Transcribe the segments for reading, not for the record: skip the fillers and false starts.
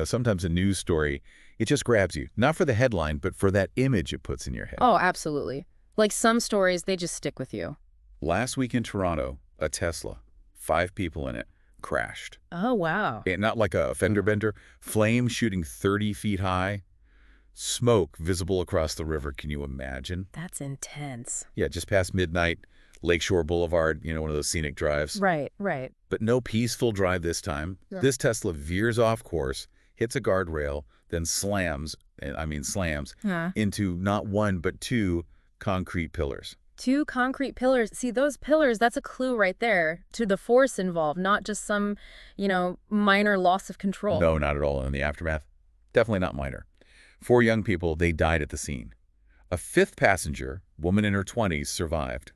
Sometimes a news story, it just grabs you, not for the headline, but for that image it puts in your head. Oh, absolutely. Like some stories, they just stick with you. Last week in Toronto, a Tesla, 5 people in it, crashed. Oh, wow. And not like a fender bender, flame shooting 30 feet high, smoke visible across the river. Can you imagine? That's intense. Yeah, just past midnight, Lakeshore Boulevard, one of those scenic drives. Right, right. But no peaceful drive this time. Yeah. This Tesla veers off course, hits a guardrail, then slams, and I mean slams, Huh. into not one but 2 concrete pillars. 2 concrete pillars. See, those pillars, that's a clue right there to the force involved, not just some, minor loss of control. No, not at all in the aftermath. Definitely not minor. 4 young people, they died at the scene. A 5th passenger, woman in her 20s, survived.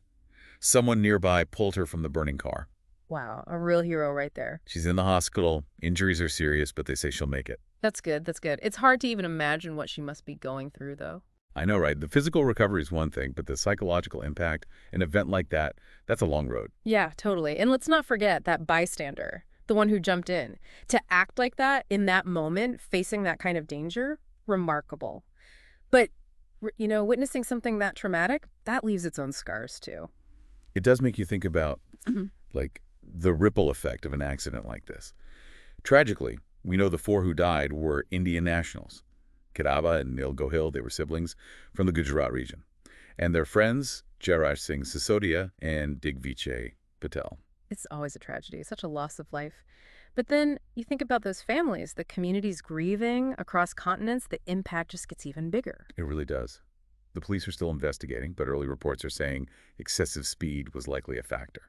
Someone nearby pulled her from the burning car. Wow, a real hero right there. She's in the hospital. Injuries are serious, but they say she'll make it. That's good, that's good. It's hard to even imagine what she must be going through, though. I know, right? The physical recovery is one thing, but the psychological impact, an event like that, that's a long road. Yeah, totally. And let's not forget that bystander, the one who jumped in. To act like that in that moment, facing that kind of danger, remarkable. But, witnessing something that traumatic, that leaves its own scars, too. It does make you think about, Mhm. like, the ripple effect of an accident like this. Tragically, we know the 4 who died were Indian nationals. Kadaba and Neil Gohil, they were siblings from the Gujarat region. And their friends, Jairaj Singh Sisodia and Digvijay Patel. It's always a tragedy, such a loss of life. But then you think about those families, the communities grieving across continents, the impact just gets even bigger. It really does. The police are still investigating, but early reports are saying excessive speed was likely a factor.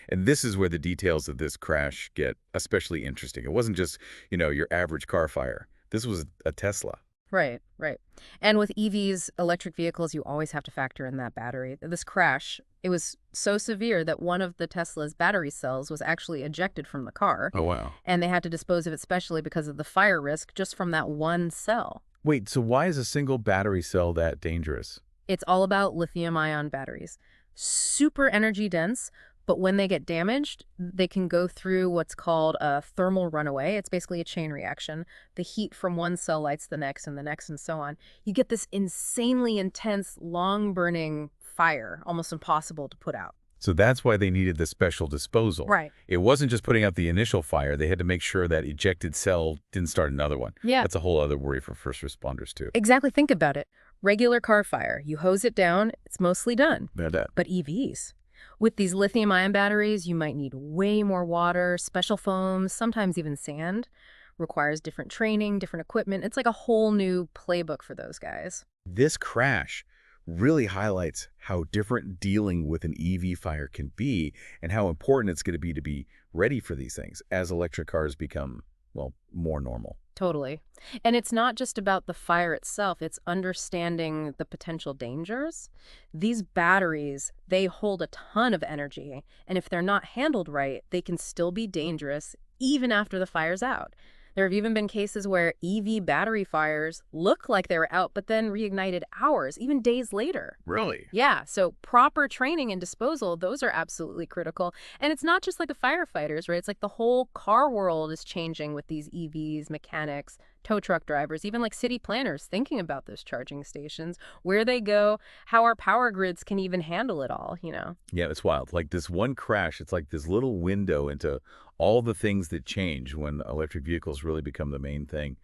And this is where the details of this crash get especially interesting. It wasn't just, your average car fire. This was a Tesla. Right, right. And with EVs, electric vehicles, you always have to factor in that battery. This crash, it was so severe that one of the Tesla's battery cells was actually ejected from the car, Oh, wow. and they had to dispose of it specially because of the fire risk just from that one cell. Wait, so why is a single battery cell that dangerous? It's all about lithium-ion batteries. Super energy dense, but when they get damaged, they can go through what's called a thermal runaway. It's basically a chain reaction. The heat from one cell lights the next and so on. You get this insanely intense, long-burning fire, almost impossible to put out. So that's why they needed the special disposal. Right. It wasn't just putting out the initial fire. They had to make sure that ejected cell didn't start another one. Yeah. That's a whole other worry for first responders, too. Exactly. Think about it. Regular car fire, you hose it down, it's mostly done. That. But EVs, with these lithium-ion batteries, you might need way more water, special foams, sometimes even sand. Requires different training, different equipment. It's like a whole new playbook for those guys. This crash really highlights how different dealing with an EV fire can be and how important it's going to be ready for these things as electric cars become, well, more normal. Totally. And it's not just about the fire itself, it's understanding the potential dangers. These batteries, they hold a ton of energy, and if they're not handled right, they can still be dangerous even after the fire's out. There have even been cases where EV battery fires look like they were out, but then reignited hours, even days later. Really? Yeah, so proper training and disposal, those are absolutely critical. And it's not just like the firefighters, right? It's like the whole car world is changing with these EVs, mechanics, tow truck drivers, even like city planners thinking about those charging stations, where they go, how our power grids can even handle it all, Yeah, it's wild. Like this one crash, it's like this little window into all the things that change when electric vehicles really become the main thing.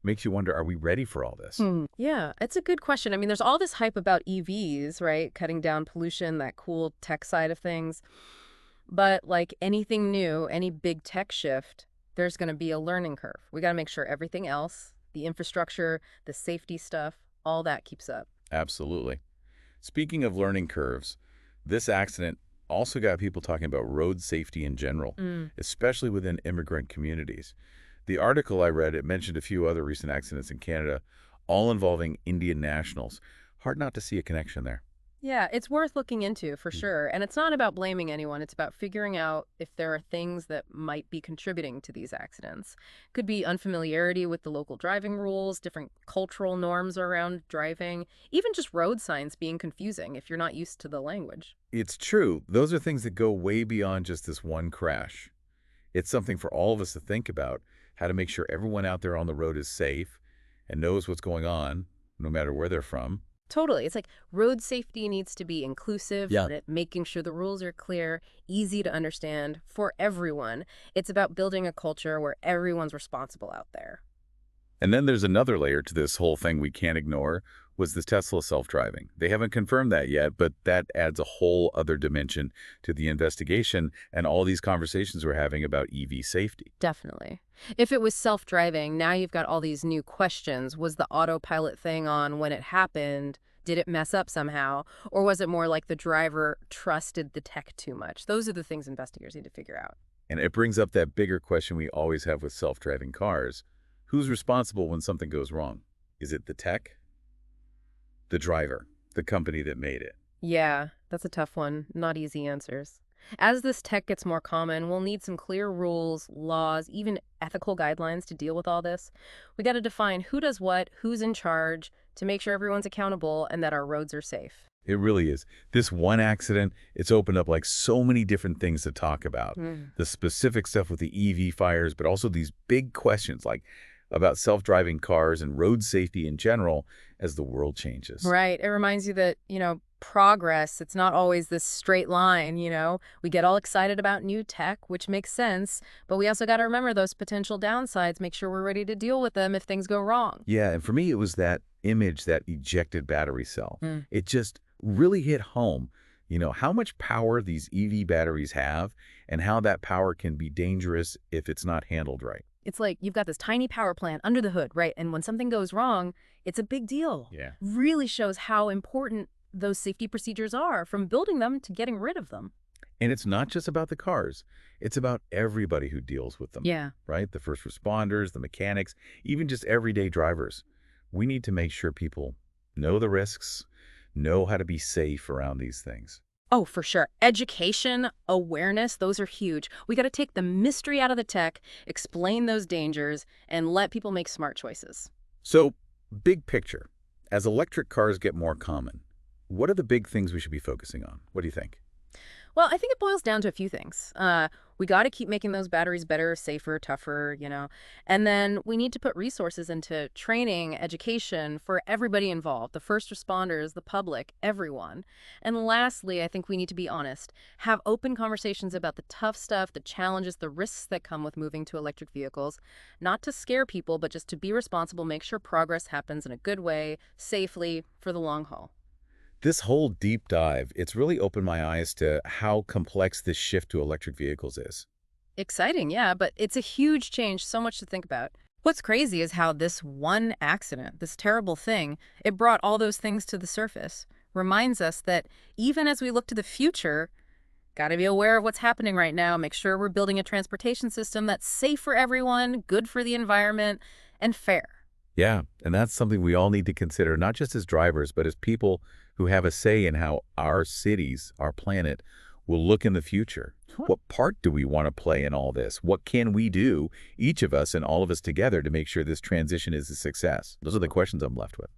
Makes you wonder, are we ready for all this? Yeah, it's a good question. I mean, there's all this hype about EVs, right? Cutting down pollution, that cool tech side of things. But like anything new, any big tech shift, there's going to be a learning curve. We got to make sure everything else, the infrastructure, the safety stuff, all that keeps up. Absolutely. Speaking of learning curves, this accident also got people talking about road safety in general, especially within immigrant communities. The article I read, it mentioned a few other recent accidents in Canada, all involving Indian nationals. Hard not to see a connection there. Yeah, it's worth looking into for sure. And it's not about blaming anyone. It's about figuring out if there are things that might be contributing to these accidents. Could be unfamiliarity with the local driving rules, different cultural norms around driving, even just road signs being confusing if you're not used to the language. It's true. Those are things that go way beyond just this one crash. It's something for all of us to think about. how to make sure everyone out there on the road is safe and knows what's going on, no matter where they're from. Totally. It's like road safety needs to be inclusive, Yeah. making sure the rules are clear, easy to understand for everyone. It's about building a culture where everyone's responsible out there. And then there's another layer to this whole thing we can't ignore, was this Tesla self-driving. They haven't confirmed that yet, but that adds a whole other dimension to the investigation and all these conversations we're having about EV safety. Definitely. If it was self-driving, now you've got all these new questions. Was the autopilot thing on when it happened? Did it mess up somehow? Or was it more like the driver trusted the tech too much? Those are the things investigators need to figure out. And it brings up that bigger question we always have with self-driving cars. Who's responsible when something goes wrong? Is it the tech? The driver? The company that made it? Yeah, that's a tough one. Not easy answers. As this tech gets more common, we'll need some clear rules, laws, even ethical guidelines to deal with all this. We got to define who does what, who's in charge, to make sure everyone's accountable and that our roads are safe. It really is. This one accident, it's opened up like so many different things to talk about. The specific stuff with the EV fires, but also these big questions like about self-driving cars and road safety in general as the world changes. Right. It reminds you that, progress, it's not always this straight line. We get all excited about new tech, which makes sense, but we also got to remember those potential downsides, make sure we're ready to deal with them if things go wrong. Yeah, and for me, it was that image, that ejected battery cell. It just really hit home, how much power these EV batteries have and how that power can be dangerous if it's not handled right. It's like you've got this tiny power plant under the hood, right? And when something goes wrong, it's a big deal. Yeah. Really shows how important those safety procedures are, from building them to getting rid of them. And it's not just about the cars. It's about everybody who deals with them. Yeah. Right? The first responders, the mechanics, even just everyday drivers. We need to make sure people know the risks, know how to be safe around these things. Oh, for sure. Education, awareness, those are huge. We got to take the mystery out of the tech, explain those dangers, and let people make smart choices. So, big picture, as electric cars get more common, what are the big things we should be focusing on? What do you think? Well, I think it boils down to a few things. We got to keep making those batteries better, safer, tougher, And then we need to put resources into training, education for everybody involved, the first responders, the public, everyone. And lastly, I think we need to be honest, have open conversations about the tough stuff, the challenges, the risks that come with moving to electric vehicles, not to scare people, but just to be responsible, make sure progress happens in a good way, safely, for the long haul. This whole deep dive, it's really opened my eyes to how complex this shift to electric vehicles is. Exciting, yeah, but it's a huge change, so much to think about. What's crazy is how this one accident, this terrible thing, it brought all those things to the surface. Reminds us that even as we look to the future, got to be aware of what's happening right now, make sure we're building a transportation system that's safe for everyone, good for the environment, and fair. Yeah, and that's something we all need to consider, not just as drivers, but as people who have a say in how our cities, our planet, will look in the future. What part do we want to play in all this? What can we do, each of us and all of us together, to make sure this transition is a success? Those are the questions I'm left with.